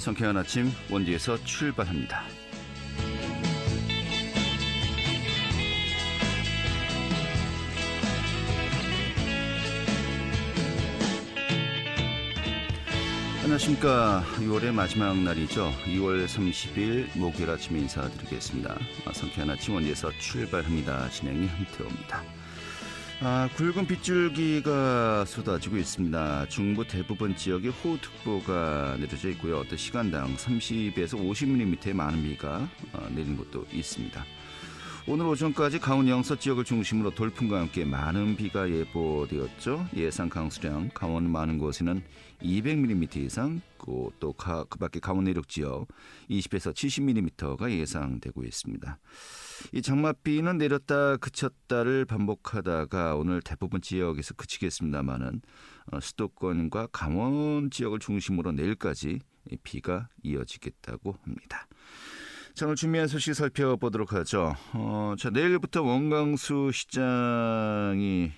성쾌한 아침 원주에서 출발합니다. 안녕하십니까. 6월의 마지막 날이죠. 2월 30일 목요일 아침에 인사드리겠습니다. 성쾌한 아침 원주에서 출발합니다. 진행이 한태호입니다. 굵은 빗줄기가 쏟아지고 있습니다. 중부 대부분 지역에 호우특보가 내려져 있고요. 또 시간당 30에서 50mm의 많은 비가 내린 곳도 있습니다. 오늘 오전까지 강원 영서 지역을 중심으로 돌풍과 함께 많은 비가 예보되었죠. 예상 강수량 강원 많은 곳에는 200mm 이상, 또 그 밖에 강원 내륙 지역 20에서 70mm가 예상되고 있습니다. 이 장맛비는 내렸다 그쳤다를 반복하다가 오늘 대부분 지역에서 그치겠습니다만은 수도권과 강원 지역을 중심으로 내일까지 비가 이어지겠다고 합니다. 자, 오늘 준비한 소식 살펴보도록 하죠. 내일부터 원광수 시장이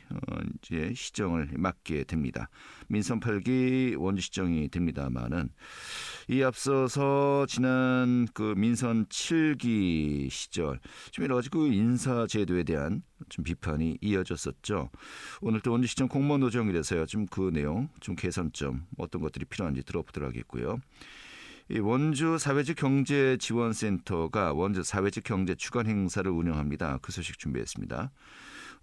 이제 시정을 맡게 됩니다. 민선 8기 원주시정이 됩니다만은 이 앞서서 지난 그 민선 7기 시절 좀 여러 가지 그 인사제도에 대한 좀 비판이 이어졌었죠. 오늘 또 원주시정 공무원 노정이라서요. 좀 그 내용, 좀 개선점 어떤 것들이 필요한지 들어보도록 하겠고요. 이 원주 사회적 경제지원센터가 원주 사회적 경제 주간 행사를 운영합니다. 그 소식 준비했습니다.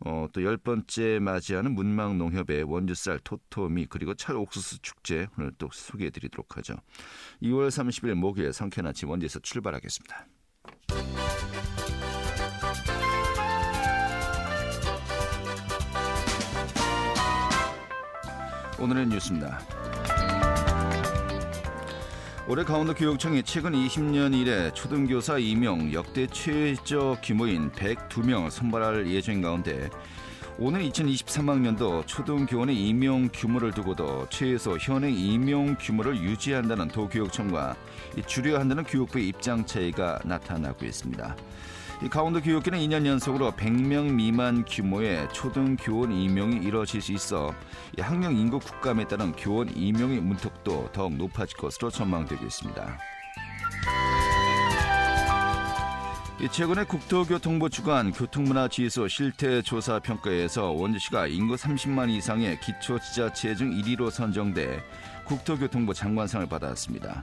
또 10번째 맞이하는 문망농협의 원주쌀 토토미 그리고 찰옥수수 축제 오늘 또 소개해드리도록 하죠. 2월 30일 목요일 성쾌한 아침 원주에서 출발하겠습니다. 오늘의 뉴스입니다. 올해 강원도 교육청이 최근 20년 이래 초등교사 임용 역대 최저 규모인 102명을 선발할 예정인 가운데 오늘 2023학년도 초등교원의 임용 규모를 두고도 최소 현행 임용 규모를 유지한다는 도교육청과 줄여야 한다는 교육부의 입장 차이가 나타나고 있습니다. 이 강원도 교육계는 2년 연속으로 100명 미만 규모의 초등교원 임용이 이뤄질 수 있어 학령 인구 국감에 따른 교원 임용의 문턱도 더욱 높아질 것으로 전망되고 있습니다. 최근에 국토교통부 주관 교통문화지수 실태조사평가에서 원주시가 인구 30만 이상의 기초지자체 중 1위로 선정돼 국토교통부 장관상을 받았습니다.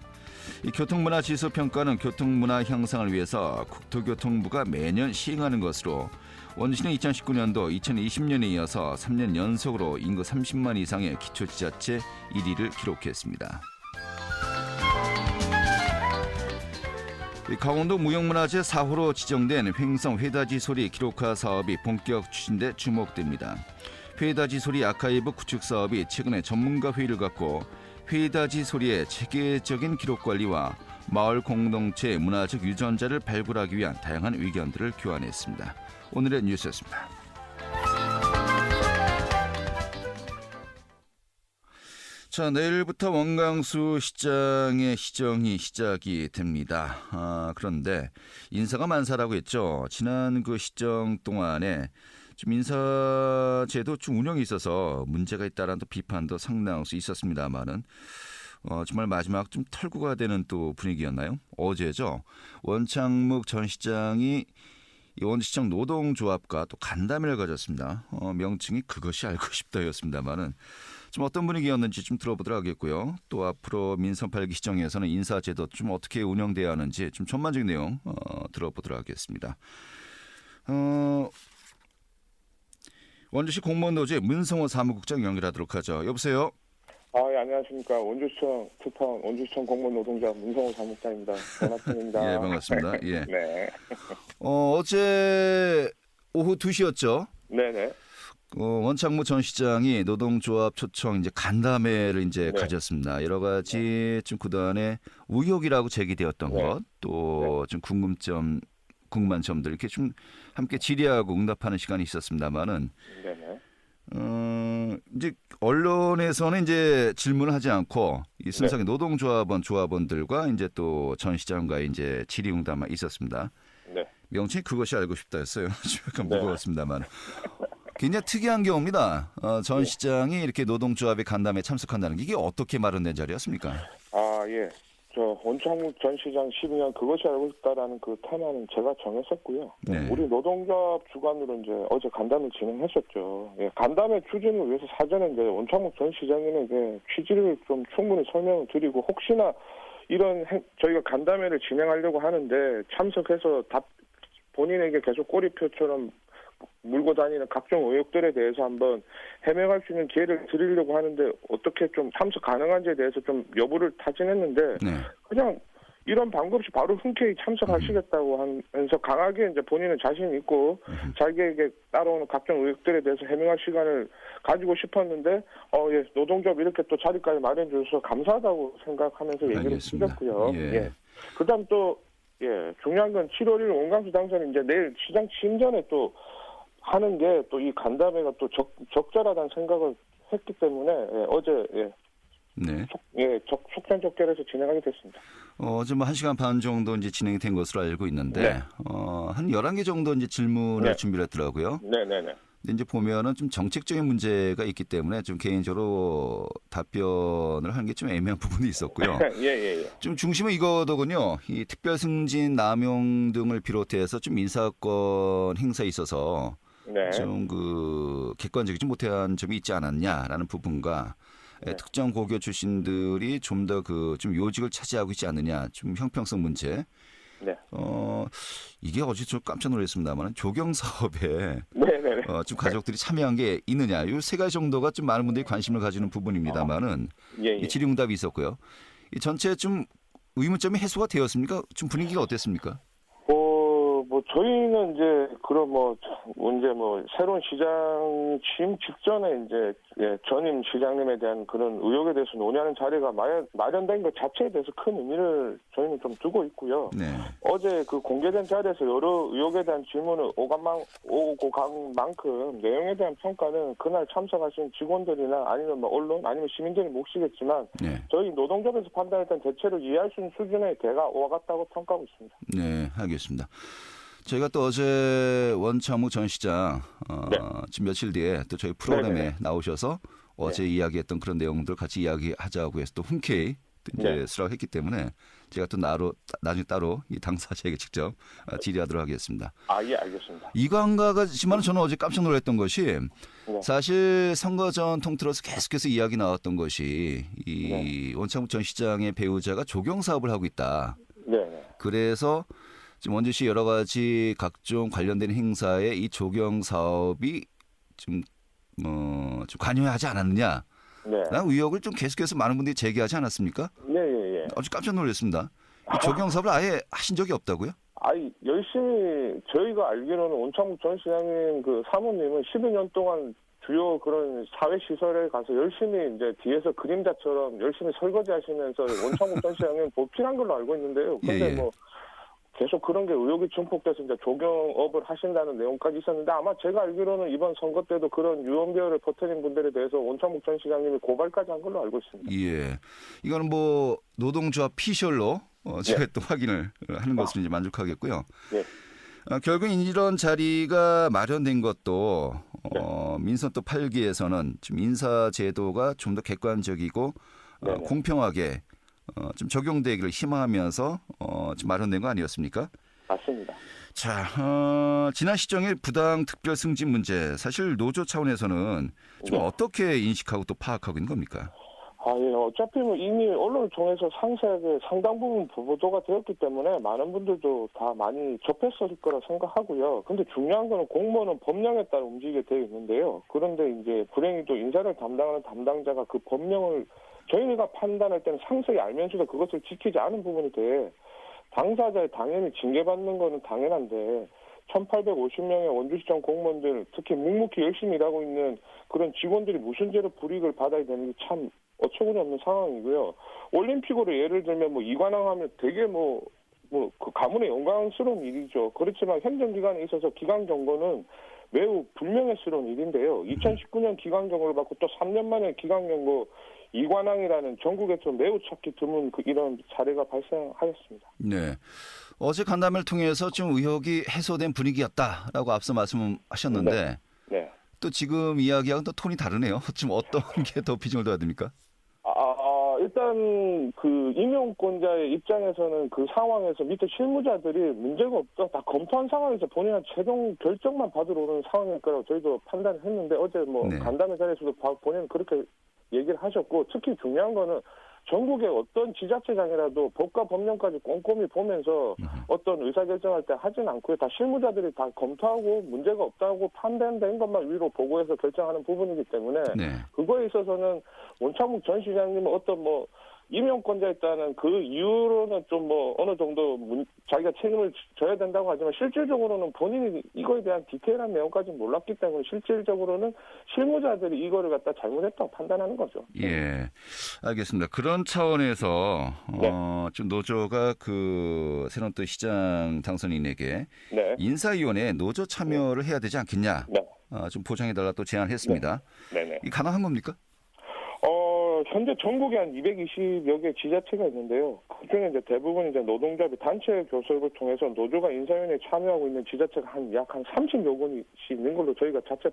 이 교통문화지수 평가는 교통문화 향상을 위해서 국토교통부가 매년 시행하는 것으로 원주시는 2019년도 2020년에 이어서 3년 연속으로 인구 30만 이상의 기초지자체 1위를 기록했습니다. 강원도 무형문화재 4호로 지정된 횡성 회다지 소리 기록화 사업이 본격 추진돼 주목됩니다. 회다지 소리 아카이브 구축 사업이 최근에 전문가 회의를 갖고 회다지 소리의 체계적인 기록 관리와 마을 공동체 문화적 유전자를 발굴하기 위한 다양한 의견들을 교환했습니다. 오늘의 뉴스였습니다. 자, 내일부터 원광수 시장의 시정이 시작이 됩니다. 그런데 인사가 만사라고 했죠. 지난 그 시정 동안에 좀 인사제도 좀 운영이 있어서 문제가 있다라는 또 비판도 상당할 수 있었습니다만은 정말 마지막 좀 털고가 되는 또 분위기였나요? 어제죠. 원창묵 전 시장이 이 원주시청 노동조합과 또 간담회를 가졌습니다. 명칭이 그것이 알고 싶다였습니다만은 좀 어떤 분위기였는지 좀 들어보도록 하겠고요. 또 앞으로 민선 8기 시정에서는 인사제도 좀 어떻게 운영돼야 하는지 좀 전반적인 내용 들어보도록 하겠습니다. 원주시 공무원 노조의 문성호 사무국장 연결하도록 하죠. 여보세요. 예, 안녕하십니까. 원주시청 특파원 원주시청 공무원 노동자 문성호 사무국장입니다. 반갑습니다. 예, 반갑습니다. 예. 네. 어제 오후 2시였죠. 네네. 원창무 전 시장이 노동조합 초청 이제 간담회를 이제 네. 가졌습니다. 여러 가지 좀 그동안에 의혹이라고 제기되었던 네. 것, 또 좀 궁금한 점들 이렇게 좀 함께 질의하고 응답하는 시간이 있었습니다만은, 네네. 이제 언론에서는 이제 질문을 하지 않고 이 순수하게 네. 조합원들과 이제 또 전 시장과 이제 질의응답만 있었습니다. 네. 명칭이 그것이 알고 싶다였어요. 약간 네. 무거웠습니다만. 굉장히 특이한 경우입니다. 전 시장이 이렇게 노동조합의 간담회에 참석한다는 게 이게 어떻게 마련된 자리였습니까? 예. 저 원창국 전 시장 12년 그것이 알고 싶다라는 그 테마는 제가 정했었고요. 네. 우리 노동조합 주관으로 이제 어제 간담을 진행했었죠. 예, 간담회 추진을 위해서 사전에 이제 원창국 전 시장님에게 취지를 좀 충분히 설명을 드리고 혹시나 이런 저희가 간담회를 진행하려고 하는데 참석해서 본인에게 계속 꼬리표처럼 물고 다니는 각종 의혹들에 대해서 한번 해명할 수 있는 기회를 드리려고 하는데 어떻게 좀 참석 가능한지에 대해서 좀 여부를 타진했는데 네. 그냥 이런 방법 없이 바로 흔쾌히 참석하시겠다고 하면서 강하게 이제 본인은 자신 있고 자기에게 따라오는 각종 의혹들에 대해서 해명할 시간을 가지고 싶었는데 예, 노동조합 이렇게 또 자리까지 마련해 주셔서 감사하다고 생각하면서 얘기를 드렸고요. 예. 예. 그다음 또 예, 중요한 건 7월 1일 원광수 당선이 이제 내일 시장 취임 전에 또 하는 게 또 이 간담회가 또 적절하다는 생각을 했기 때문에 예, 어제 네. 속전속결해서 진행하게 됐습니다. 어제 뭐 1시간 반 정도 이제 진행이 된 것으로 알고 있는데 네. 한 11개 정도 이제 질문을 네. 준비를 했더라고요. 네네네. 근데 이제 보면은 좀 정책적인 문제가 있기 때문에 좀 개인적으로 답변을 하는 게 좀 애매한 부분이 있었고요. 예. 좀 중심은 이거더군요. 이 특별 승진 남용 등을 비롯해서 좀 인사권 행사에 있어서 네. 좀 그 객관적이지 못한 점이 있지 않았냐라는 부분과 네. 특정 고교 출신들이 좀 더 그 좀 요직을 차지하고 있지 않느냐, 좀 형평성 문제. 네. 이게 어제 좀 깜짝 놀랐습니다만 조경 사업에 네네네. 좀 가족들이 참여한 게 있느냐, 이 세 가지 정도가 좀 많은 분들이 관심을 가지는 부분입니다만은 예. 이 질의응답이 있었고요. 이 전체 좀 의문점이 해소가 되었습니까? 좀 분위기가 어땠습니까? 뭐 저희는 이제 그런 새로운 시장 취임 직전에 이제 전임 시장님에 대한 그런 의혹에 대해서 논의하는 자리가 마련된 것 자체에 대해서 큰 의미를 저희는 좀 두고 있고요. 네. 어제 그 공개된 자리에서 여러 의혹에 대한 질문을 오고 간 만큼 내용에 대한 평가는 그날 참석하신 직원들이나 아니면 뭐 언론 아니면 시민들이 몫이겠지만 네. 저희 노동조합에서 판단했던 대체로 이해할 수 있는 수준의 대가 오갔다고 평가하고 있습니다. 네, 알겠습니다. 저희가 또 어제 원창무 전 시장 지금 며칠 뒤에 또 저희 프로그램에 네네네. 나오셔서 어제 이야기했던 그런 내용들 같이 이야기하자고 해서 또 흔쾌히 이제 수락을 했기 때문에 제가 또 나중에 따로 이 당사자에게 직접 질의하도록 하겠습니다. 예, 알겠습니다. 이거 한 가지만 저는 어제 깜짝 놀랐던 것이 사실 선거 전 통틀어서 계속해서 이야기 나왔던 것이 이 원창무 전 시장의 배우자가 조경 사업을 하고 있다. 네. 그래서 지금 원주시 여러 가지 각종 관련된 행사에 이 조경 사업이 좀 관여하지 않았느냐. 네. 라는 의혹을 좀 계속해서 많은 분들이 제기하지 않았습니까? 네. 아주 깜짝 놀랐습니다. 이 조경 사업을 아예 하신 적이 없다고요? 열심히 저희가 알기로는 원창국 전 시장님 그 사모님은 12년 동안 주요 그런 사회 시설에 가서 열심히 이제 뒤에서 그림자처럼 열심히 설거지 하시면서 원창국 전 시장님 보필한 걸로 알고 있는데요. 근데 계속 그런 게 의혹이 증폭돼서 이제 조경업을 하신다는 내용까지 있었는데 아마 제가 알기로는 이번 선거 때도 그런 유언비어를 퍼뜨린 분들에 대해서 원창국 전 시장님이 고발까지 한 걸로 알고 있습니다. 예. 이거는 뭐 노동조합 피셜로 제가 또 확인을 하는 것으로 이제 만족하겠고요. 네. 결국 이런 자리가 마련된 것도 민선 또 8기에서는 좀 인사 제도가 좀 더 객관적이고 공평하게 좀 적용되기를 희망하면서 좀 마련된 거 아니었습니까? 맞습니다. 자, 지난 시정의 부당 특별 승진 문제 사실 노조 차원에서는 좀 어떻게 인식하고 또 파악하고 있는 겁니까? 어차피 이미 언론을 통해서 상세하게 상당 부분 보도가 되었기 때문에 많은 분들도 다 많이 접했을 거라 생각하고요. 근데 중요한 거는 공무원은 법령에 따라 움직이게 되어 있는데요. 그런데 이제 불행히도 인사를 담당하는 담당자가 그 법령을 저희가 판단할 때는 상세히 알면서도 그것을 지키지 않은 부분에 대해 당사자에 당연히 징계받는 거는 당연한데 1,850명의 원주시청 공무원들 특히 묵묵히 열심히 일하고 있는 그런 직원들이 무슨 죄로 불이익을 받아야 되는 게 참 어처구니 없는 상황이고요. 올림픽으로 예를 들면 이관왕하면 되게 그 가문의 영광스러운 일이죠. 그렇지만 행정기관에 있어서 기강경고는 매우 불명예스러운 일인데요. 2019년 기강경고를 받고 또 3년 만에 기강경고 이관왕이라는 전국에서 매우 찾기 드문 이런 사례가 발생하였습니다. 네. 어제 간담회를 통해서 좀 의혹이 해소된 분위기였다라고 앞서 말씀하셨는데 또 지금 이야기하고는 또 톤이 다르네요. 지금 어떤 게 더 비중을 둬야 됩니까? 일단 그 임용권자의 입장에서는 그 상황에서 밑에 실무자들이 문제가 없다, 다 검토한 상황에서 본인은 최종 결정만 받으러 오는 상황일 거라고 저희도 판단을 했는데 어제 뭐 네. 간담회 자리에서도 본인은 그렇게 얘기를 하셨고, 특히 중요한 거는 전국의 어떤 지자체장이라도 법과 법령까지 꼼꼼히 보면서 어떤 의사결정할 때 하진 않고요. 다 실무자들이 다 검토하고 문제가 없다고 판단된 것만 위로 보고해서 결정하는 부분이기 때문에 네. 그거에 있어서는 원창묵 전 시장님은 어떤 뭐 임용권자였다는 그 이유로는 좀 뭐 어느 정도 자기가 책임을 져야 된다고 하지만 실질적으로는 본인이 이거에 대한 디테일한 내용까지 몰랐기 때문에 실질적으로는 실무자들이 이거를 갖다 잘못했다고 판단하는 거죠. 예, 알겠습니다. 그런 차원에서 네. 좀 노조가 그 새로운 또 시장 당선인에게 네. 인사위원회에 노조 참여를 해야 되지 않겠냐? 네. 좀 보장해달라 또 제안했습니다. 네네. 이 가능한 겁니까? 현재 전국에 한 220여 개 지자체가 있는데요. 그중에 이제 대부분 이제 노동조합이 단체 교섭을 통해서 노조가 인사위원회에 참여하고 있는 지자체가 약 30여 곳이 있는 걸로 저희가 자체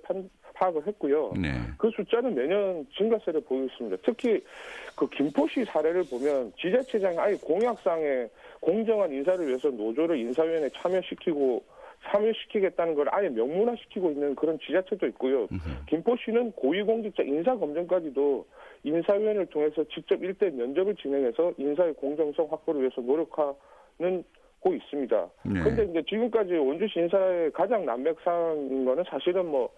파악을 했고요. 네. 그 숫자는 매년 증가세를 보이고 있습니다. 특히 그 김포시 사례를 보면 지자체장이 아예 공약상에 공정한 인사를 위해서 노조를 인사위원회에 참여시키겠다는 걸 아예 명문화시키고 있는 그런 지자체도 있고요. 김포시는 고위공직자 인사검증까지도 인사위원회를 통해서 직접 일대 면접을 진행해서 인사의 공정성 확보를 위해서 노력하는 곳 있습니다. 그런데 이제 지금까지 원주시 인사의 가장 난맥상인 거는 사실은 뭐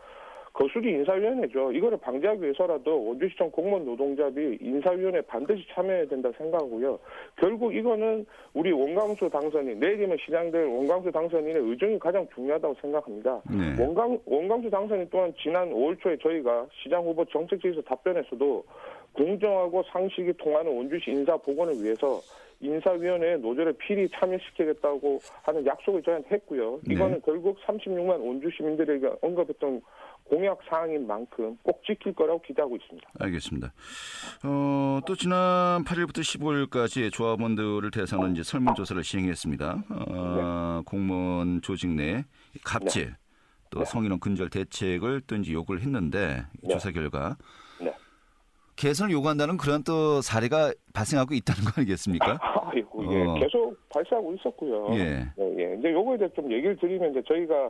거수기 인사위원회죠. 이거를 방지하기 위해서라도 원주시청 공무원 노동조합이 인사위원회에 반드시 참여해야 된다 생각하고요. 결국 이거는 우리 원광수 당선인, 내일이면 시장될 원광수 당선인의 의중이 가장 중요하다고 생각합니다. 네. 원광수 당선인 또한 지난 5월 초에 저희가 시장 후보 정책질서 답변에서도 공정하고 상식이 통하는 원주시 인사 복원을 위해서 인사위원회에 노조를 필히 참여시키겠다고 하는 약속을 저희한테 했고요. 이거는 네. 결국 36만 원주 시민들에게 언급했던 공약 사항인 만큼 꼭 지킬 거라고 기대하고 있습니다. 알겠습니다. 또 지난 8일부터 15일까지 조합원들을 대상으로 이제 설문조사를 시행했습니다. 공무원 조직 내 갑질, 네. 또 성인원 근절 대책을 또 이제 요구를 했는데 조사 결과 개선을 요구한다는 그런 또 사례가 발생하고 있다는 거 아니겠습니까? 아이고, 예, 계속 발생하고 있었고요. 예. 예. 이제 요거에 대해 좀 얘기를 드리면 이제 저희가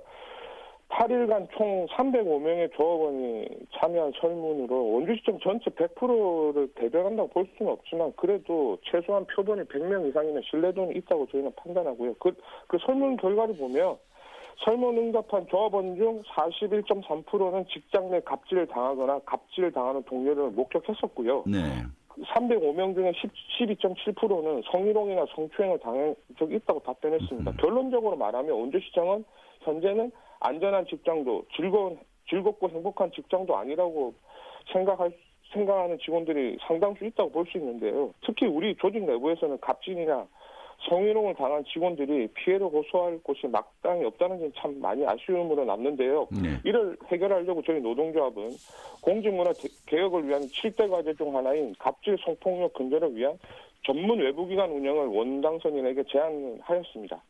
8일간 총 305명의 조합원이 참여한 설문으로 원주시청 전체 100%를 대변한다고 볼 수는 없지만 그래도 최소한 표본이 100명 이상이면 신뢰도는 있다고 저희는 판단하고요. 그 설문 결과를 보면 설문 응답한 조합원 중 41.3%는 직장 내 갑질을 당하거나 갑질을 당하는 동료를 목격했었고요. 네. 305명 중에 12.7%는 성희롱이나 성추행을 당한 적이 있다고 답변했습니다. 결론적으로 말하면 원주시청은 현재는 안전한 직장도 즐겁고 행복한 직장도 아니라고 생각하는 직원들이 상당수 있다고 볼 수 있는데요. 특히 우리 조직 내부에서는 갑질이나 성희롱을 당한 직원들이 피해를 호소할 곳이 마땅히 없다는 점 참 많이 아쉬움으로 남는데요. 이를 해결하려고 저희 노동조합은 공직문화 개혁을 위한 7대 과제 중 하나인 갑질 성폭력 근절을 위한 전문 외부기관 운영을 원당선인에게 제안하였습니다.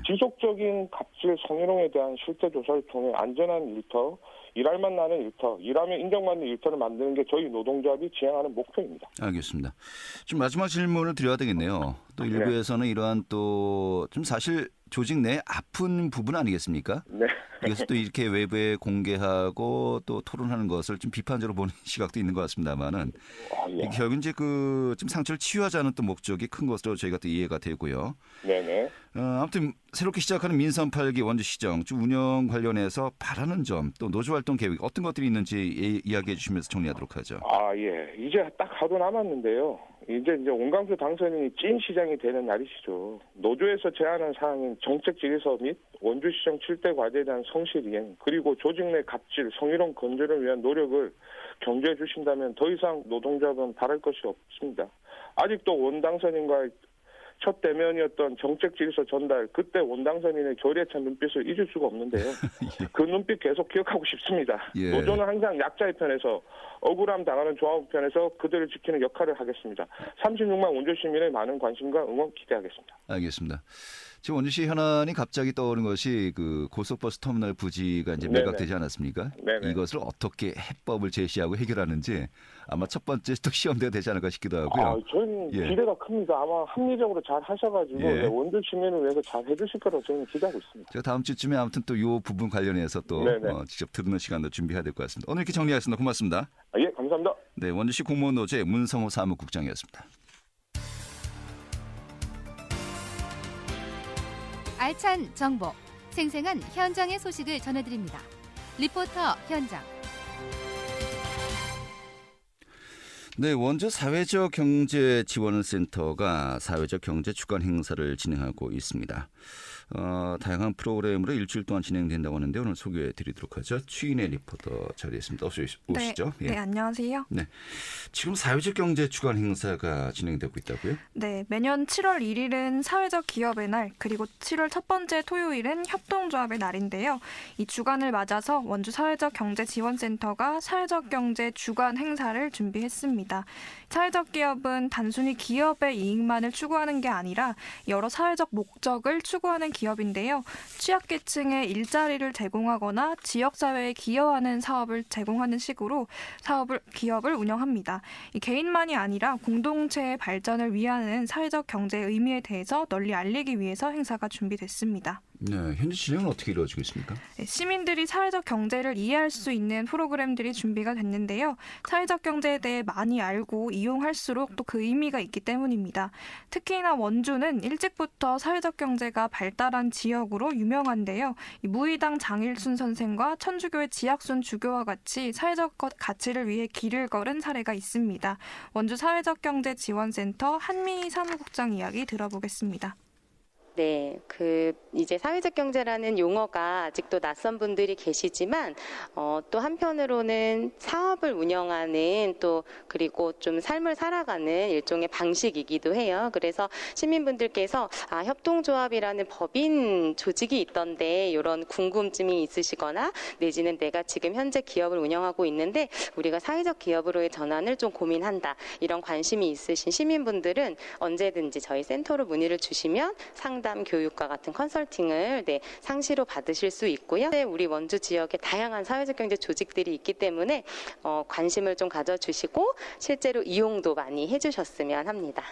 지속적인 갑질 성희롱에 대한 실태 조사를 통해 안전한 일터, 일할만 나는 일터, 일하면 인정받는 일터를 만드는 게 저희 노동조합이 지향하는 목표입니다. 알겠습니다. 좀 마지막 질문을 드려야 되겠네요. 또 일부에서는 이러한 또 좀 사실 조직 내 아픈 부분 아니겠습니까? 네. 그래서 또 이렇게 외부에 공개하고 또 토론하는 것을 좀 비판적으로 보는 시각도 있는 것 같습니다만은 결국 이제 그 좀 상처를 치유하자는 또 목적이 큰 것으로 저희가 또 이해가 되고요. 네네. 아무튼 새롭게 시작하는 민선 8기 원주시정 운영 관련해서 바라는 점 또 노조활동 계획 어떤 것들이 있는지 이야기해 주시면서 정리하도록 하죠. 예. 이제 딱 하루 남았는데요. 이제 원광수 당선인이 찐 시장이 되는 날이시죠. 노조에서 제안한 사항인 정책 질서 및 원주시정 7대 과제에 대한 성실 이행, 그리고 조직 내 갑질, 성희롱 건절을 위한 노력을 경주해 주신다면 더 이상 노동조합은 바랄 것이 없습니다. 아직도 원당선인과의 첫 대면이었던 정책 질서 전달, 그때 원당선인의 결의찬 눈빛을 잊을 수가 없는데요. 그 눈빛 계속 기억하고 싶습니다. 노조는 항상 약자의 편에서, 억울함 당하는 조합 편에서 그들을 지키는 역할을 하겠습니다. 36만 원주 시민의 많은 관심과 응원 기대하겠습니다. 알겠습니다. 지금 원주시 현안이 갑자기 떠오른 것이 그 고속버스 터미널 부지가 이제 네네. 매각되지 않았습니까? 네네. 이것을 어떻게 해법을 제시하고 해결하는지 아마 첫 번째 또 시험대가 되지 않을까 싶기도 하고요. 저는 예. 기대가 큽니다. 아마 합리적으로 잘 하셔가지고 예. 원주 시민을 위해서 잘 해주실 거라고 저는 기대하고 있습니다. 제가 다음 주쯤에 아무튼 또 이 부분 관련해서 또 네네. 직접 듣는 시간도 준비해야 될 것 같습니다. 오늘 이렇게 정리하겠습니다. 고맙습니다. 예, 감사합니다. 네, 원주시 공무원 노조의 문성호 사무국장이었습니다. 알찬 정보, 생생한 현장의 소식을 전해드립니다. 리포터 현장. 네, 원주 사회적 경제 지원센터가 사회적 경제 주간 행사를 진행하고 있습니다. 다양한 프로그램으로 일주일 동안 진행된다고 하는데 오늘 소개해 드리도록 하죠. 추인의 리포터 자리했습니다. 어서 오시죠. 네, 안녕하세요. 네, 지금 사회적 경제 주간 행사가 진행되고 있다고요? 네, 매년 7월 1일은 사회적 기업의 날, 그리고 7월 첫 번째 토요일은 협동조합의 날인데요. 이 주간을 맞아서 원주 사회적 경제 지원센터가 사회적 경제 주간 행사를 준비했습니다. 사회적 기업은 단순히 기업의 이익만을 추구하는 게 아니라 여러 사회적 목적을 추구하는 기업인데요. 취약계층에 일자리를 제공하거나 지역사회에 기여하는 사업을 제공하는 식으로 기업을 운영합니다. 이 개인만이 아니라 공동체의 발전을 위하는 사회적 경제의 의미에 대해서 널리 알리기 위해서 행사가 준비됐습니다. 네, 현재 진행은 어떻게 이루어지고 있습니까? 네, 시민들이 사회적 경제를 이해할 수 있는 프로그램들이 준비가 됐는데요. 사회적 경제에 대해 많이 알고 이용할수록 또 그 의미가 있기 때문입니다. 특히나 원주는 일찍부터 사회적 경제가 발달한 지역으로 유명한데요. 무의당 장일순 선생과 천주교의 지학순 주교와 같이 사회적 가치를 위해 길을 걸은 사례가 있습니다. 원주 사회적 경제 지원센터 한미희 사무국장 이야기 들어보겠습니다. 네, 이제 사회적 경제라는 용어가 아직도 낯선 분들이 계시지만, 또 한편으로는 사업을 운영하는 그리고 좀 삶을 살아가는 일종의 방식이기도 해요. 그래서 시민분들께서, 협동조합이라는 법인 조직이 있던데, 이런 궁금증이 있으시거나, 내지는 내가 지금 현재 기업을 운영하고 있는데, 우리가 사회적 기업으로의 전환을 좀 고민한다. 이런 관심이 있으신 시민분들은 언제든지 저희 센터로 문의를 주시면 상담 교육과 같은 컨설팅을 상시로 받으실 수 있고요. 우리 원주 지역에 다양한 사회적 경제 조직들이 있기 때문에 관심을 좀 가져주시고 실제로 이용도 많이 해주셨으면 합니다.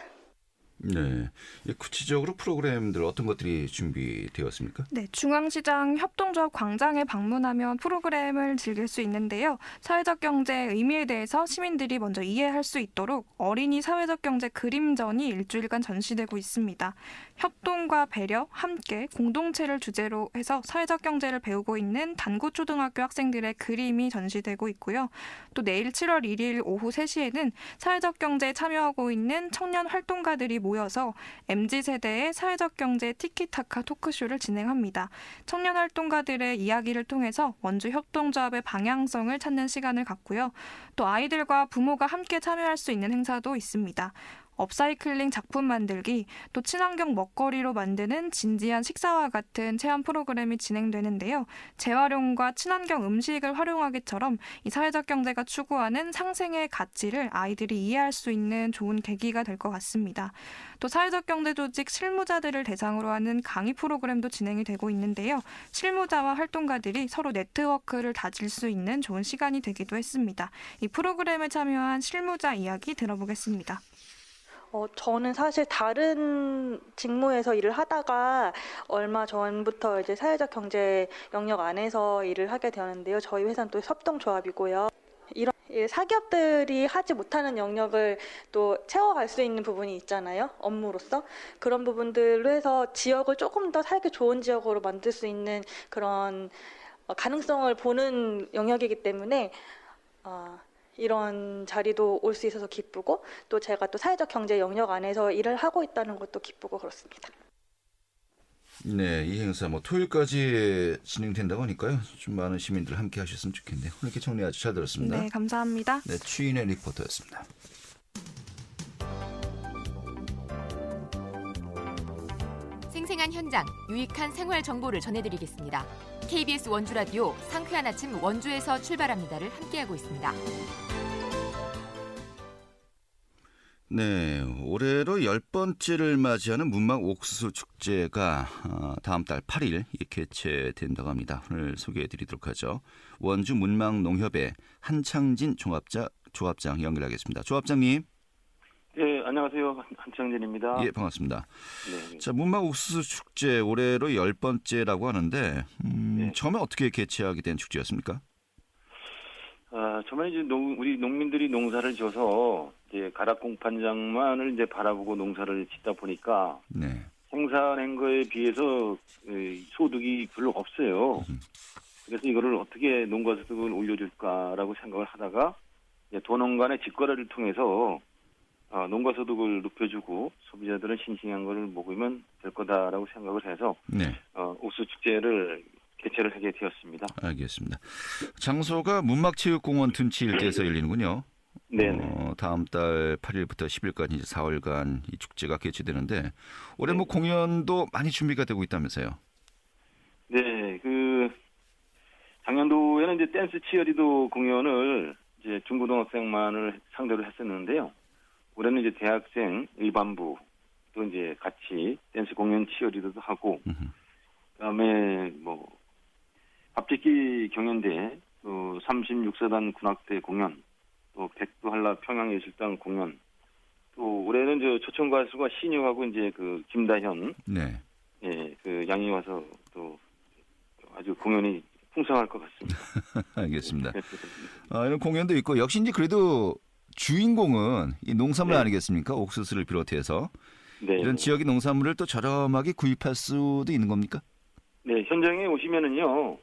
네, 구체적으로 프로그램들 어떤 것들이 준비되었습니까? 네, 중앙시장 협동조합 광장에 방문하면 프로그램을 즐길 수 있는데요. 사회적 경제의 의미에 대해서 시민들이 먼저 이해할 수 있도록 어린이 사회적 경제 그림전이 일주일간 전시되고 있습니다. 협동과 배려, 함께, 공동체를 주제로 해서 사회적 경제를 배우고 있는 단구초등학교 학생들의 그림이 전시되고 있고요. 또 내일 7월 1일 오후 3시에는 사회적 경제에 참여하고 있는 청년 활동가들이 모여서 MZ세대의 사회적 경제 티키타카 토크쇼를 진행합니다. 청년 활동가들의 이야기를 통해서 원주 협동조합의 방향성을 찾는 시간을 갖고요. 또 아이들과 부모가 함께 참여할 수 있는 행사도 있습니다. 업사이클링 작품 만들기, 또 친환경 먹거리로 만드는 진지한 식사와 같은 체험 프로그램이 진행되는데요. 재활용과 친환경 음식을 활용하기처럼 이 사회적 경제가 추구하는 상생의 가치를 아이들이 이해할 수 있는 좋은 계기가 될 것 같습니다. 또 사회적 경제 조직 실무자들을 대상으로 하는 강의 프로그램도 진행이 되고 있는데요. 실무자와 활동가들이 서로 네트워크를 다질 수 있는 좋은 시간이 되기도 했습니다. 이 프로그램에 참여한 실무자 이야기 들어보겠습니다. 저는 사실 다른 직무에서 일을 하다가 얼마 전부터 이제 사회적 경제 영역 안에서 일을 하게 되었는데요. 저희 회사는 또 협동조합이고요. 이런 사기업들이 하지 못하는 영역을 또 채워갈 수 있는 부분이 있잖아요. 업무로서. 그런 부분들로 해서 지역을 조금 더 살기 좋은 지역으로 만들 수 있는 그런 가능성을 보는 영역이기 때문에 이런 자리도 올 수 있어서 기쁘고 또 제가 또 사회적 경제 영역 안에서 일을 하고 있다는 것도 기쁘고 그렇습니다. 네, 이 행사 토요일까지 진행된다고 하니까요. 좀 많은 시민들 함께 하셨으면 좋겠네요. 오늘 이렇게 정리 아주 잘 들었습니다. 네, 감사합니다. 네, 추인의 리포터였습니다. 생생한 현장, 유익한 생활 정보를 전해드리겠습니다. KBS 원주라디오 상쾌한 아침 원주에서 출발합니다를 함께하고 있습니다. 네, 올해로 10번째를 맞이하는 문막 옥수수 축제가 다음 달 8일 개최된다고 합니다. 오늘 소개해드리도록 하죠. 원주 문막 농협의 한창진 조합장 연결하겠습니다. 조합장님. 네, 안녕하세요. 한창진입니다. 예, 반갑습니다. 네. 자, 문막 옥수수 축제 올해로 10번째라고 하는데 네. 처음에 어떻게 개최하게 된 축제였습니까? 처음에 이제 우리 농민들이 농사를 져서 이제 가락 공판장만을 이제 바라보고 농사를 짓다 보니까 네. 생산한 거에 비해서 소득이 별로 없어요. 그래서 이거를 어떻게 농가 소득을 올려줄까라고 생각을 하다가 이제 도농 간의 직거래를 통해서 농가 소득을 높여주고 소비자들은 싱싱한 거를 먹으면 될 거다라고 생각을 해서 네. 옥수수 축제를 개최를 하게 되었습니다. 알겠습니다. 장소가 문막체육공원 둔치 일대에서 열리는군요. 네. 다음 달 8일부터 10일까지 이제 4월간 이 축제가 개최되는데 올해 뭐 공연도 많이 준비가 되고 있다면서요? 네, 작년도에는 이제 댄스 치어리더 공연을 이제 중고등학생만을 상대로 했었는데요. 올해는 이제 대학생 일반부 또 이제 같이 댄스 공연 치어리더도 하고, 그다음에 뭐 밥짓기 경연대, 또 36사단 군악대 공연, 또 백두한라 평양예술당 공연, 또 올해는 초청 가수가 신유하고 이제 김다현, 네, 예, 양이 와서 또 아주 공연이 풍성할 것 같습니다. 알겠습니다. 이런 공연도 있고 역시 이제 그래도 주인공은 이 농산물 네. 아니겠습니까? 옥수수를 비롯해서 네. 이런 지역의 농산물을 또 저렴하게 구입할 수도 있는 겁니까? 네, 현장에 오시면은요,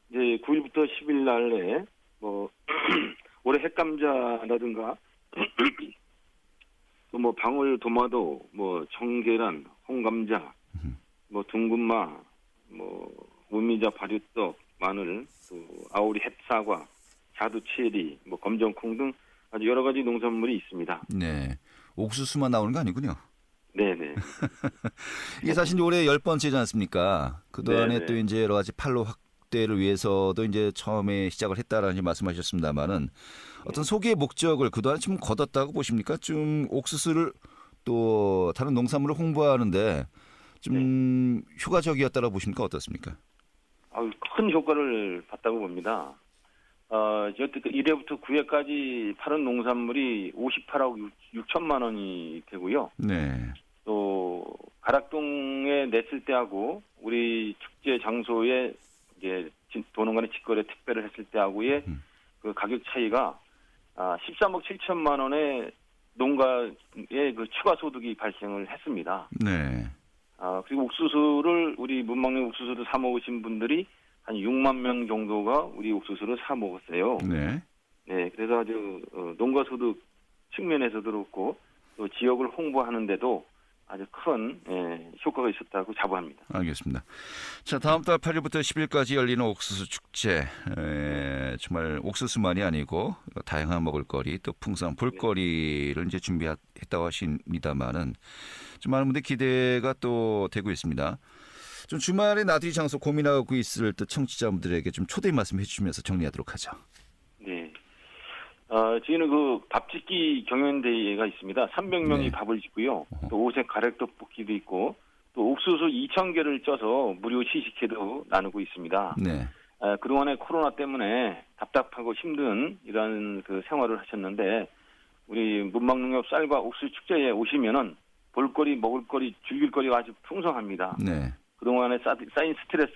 이제 9일부터 10일 날에 뭐 올해 핵감자라든가 또 뭐 방울토마토, 뭐 청계란, 홍감자, 뭐 둥근마, 뭐 무미자 발효떡, 마늘, 또 아오리 햇사과, 자두체리, 뭐 검정콩 등 아주 여러 가지 농산물이 있습니다. 네, 옥수수만 나오는 거 아니군요. 네네. 이게 사실 올해 10번째지 않습니까? 그동안에 네네. 또 이제 여러 가지 판로 확대를 위해서도 이제 처음에 시작을 했다라는 말씀하셨습니다만은 어떤 소개의 목적을 그동안 좀 거뒀다고 보십니까? 좀 옥수수를 또 다른 농산물을 홍보하는데 좀 효과적이었다고 보십니까? 어떻습니까? 큰 효과를 봤다고 봅니다. 1회부터 9회까지 파는 농산물이 58억 6천만 원이 되고요. 네. 또 가락동에 냈을 때하고 우리 축제 장소에 이제 도농 간의 직거래 택배를 했을 때하고의 그 가격 차이가 13억 7천만 원의 농가의 추가 소득이 발생을 했습니다. 네. 그리고 옥수수를 우리 문막농 옥수수를 사 먹으신 분들이 한 6만 명 정도가 우리 옥수수를 사 먹었어요. 네. 네, 그래서 아주 농가 소득 측면에서도 그렇고 또 지역을 홍보하는데도 아주 큰 효과가 있었다고 자부합니다. 알겠습니다. 자, 다음 달 8일부터 10일까지 열리는 옥수수 축제. 정말 옥수수만이 아니고 다양한 먹을거리 또 풍성한 볼거리를 이제 준비했다고 하십니다만은 좀 많은 분들이 기대가 또 되고 있습니다. 좀 주말에 나들이 장소 고민하고 있을 때 청취자분들에게 좀 초대 말씀해 주시면서 정리하도록 하죠. 네. 저희는 밥짓기 경연대회가 있습니다. 300명이 네. 밥을 짓고요. 또 오색 가래떡 떡볶이도 있고 또 옥수수 2,000개를 쪄서 무료 시식회도 나누고 있습니다. 네. 그동안에 코로나 때문에 답답하고 힘든 이런 생활을 하셨는데 우리 문막농협 쌀과 옥수수 축제에 오시면은 볼거리, 먹을거리, 즐길거리가 아주 풍성합니다. 네. 그동안에 쌓인 스트레스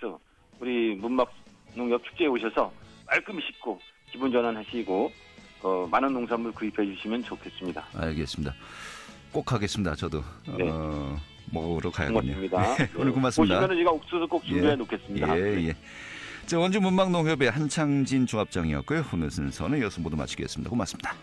우리 문막농협 축제에 오셔서 깔끔히 씻고 기분 전환하시고 많은 농산물 구입해 주시면 좋겠습니다. 알겠습니다. 꼭 하겠습니다. 저도 네. 먹으러 가야겠네요. 고맙습니다. 네, 오늘 고맙습니다. 오시면 제가 옥수수 꼭 준비해 놓겠습니다. 예. 자, 원주 문막농협의 한창진 조합장이었고요. 오늘 순서는 여기서 모두 마치겠습니다. 고맙습니다.